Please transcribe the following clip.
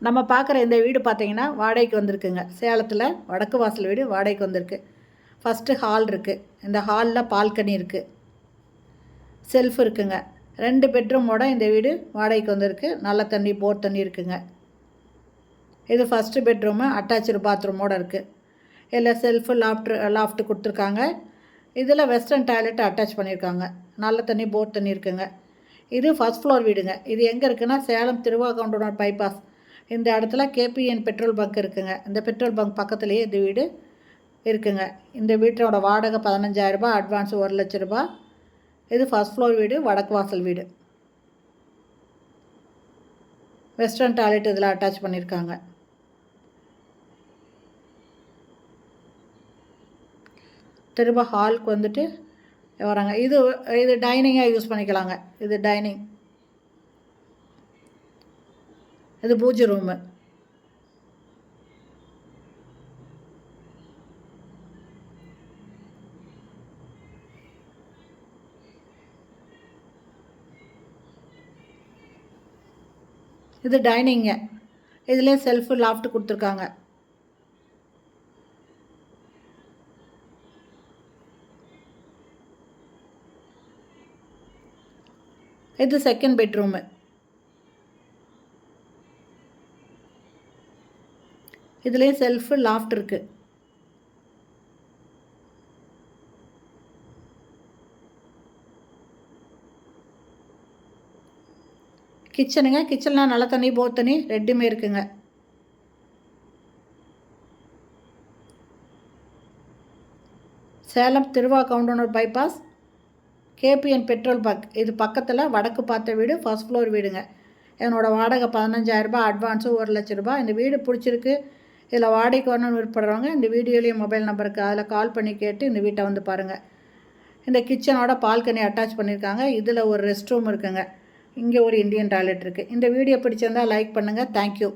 நம்ம பார்க்குற இந்த வீடு பார்த்திங்கன்னா வாடகைக்கு வந்திருக்குங்க. சேலத்தில் வடக்கு வாசல் வீடு வாடகைக்கு வந்திருக்கு. ஃபஸ்ட்டு ஹால் இருக்குது. இந்த ஹாலில் பால்கனி இருக்குது, செல்ஃப் இருக்குங்க. 2 பெட்ரூமோட இந்த வீடு வாடகைக்கு வந்திருக்கு. நல்ல தண்ணி, போர் தண்ணி இருக்குங்க. இது ஃபஸ்ட்டு பெட்ரூமு, அட்டாச்சு பாத்ரூமோடு இருக்குது. இதில் செல்ஃபு லாஃப்ட்டு கொடுத்துருக்காங்க. இதில் வெஸ்டர்ன் டாய்லெட் அட்டாச் பண்ணியிருக்காங்க. நல்ல தண்ணி, போர் தண்ணி இருக்குங்க. இது ஃபஸ்ட் ஃப்ளோர் வீடுங்க. இது எங்கே இருக்குன்னா சேலம் திருவாகவுண்டனூர் பைபாஸ் இந்த இடத்துல கேபிஎன் பெட்ரோல் பங்க் இருக்குங்க. இந்த பெட்ரோல் பங்க் பக்கத்துலேயே இந்த வீடு இருக்குங்க. இந்த வீட்டோட வாடகை 15,000 ரூபாய், அட்வான்ஸ் 1 லட்ச ரூபா. இது ஃபஸ்ட் ஃப்ளோர் வீடு, வடக்கு வாசல் வீடு. வெஸ்டர்ன் டாய்லெட் இதில் அட்டாச் பண்ணியிருக்காங்க. திரும்ப ஹாலுக்கு வந்துட்டு வராங்க. இது டைனிங்காக யூஸ் பண்ணிக்கலாங்க. இது டைனிங், இது பூஜை ரூமு. இது டைனிங்க. இதுலேயே செல்ஃபு லாஃப்ட் கொடுத்துருக்காங்க. இது செகண்ட் பெட்ரூமு. இதுலேயே செல்ஃபு லாஃப்ட் இருக்குது. கிச்சனுங்க. கிச்சனில் நல்ல தண்ணி, போர் தண்ணி ரெண்டுமே இருக்குங்க. Salem Thiruvagoundanur bypass KPN petrol bunk இது பக்கத்தில் வடக்கு பார்த்த வீடு, ஃபஸ்ட் ஃப்ளோர் வீடுங்க. என்னோடய வாடகை 15,000 ரூபாய், அட்வான்ஸு 1 லட்ச ரூபாய். இந்த வீடு பிடிச்சிருக்கு, இதில் வாடகைக்கு வரணும்னு விருப்பப்படுறவங்க இந்த வீடியோலேயே மொபைல் நம்பருக்கு அதில் கால் பண்ணி கேட்டு இந்த வீட்டை வந்து பாருங்கள். இந்த கிச்சனோட பால்கனி அட்டாச் பண்ணியிருக்காங்க. இதில் ஒரு ரெஸ்ட் ரூம் இருக்குங்க. இங்கே ஒரு இந்தியன் டாய்லெட் இருக்குது. இந்த வீடியோ பிடிச்சிருந்தால் லைக் பண்ணுங்கள். தேங்க்யூ.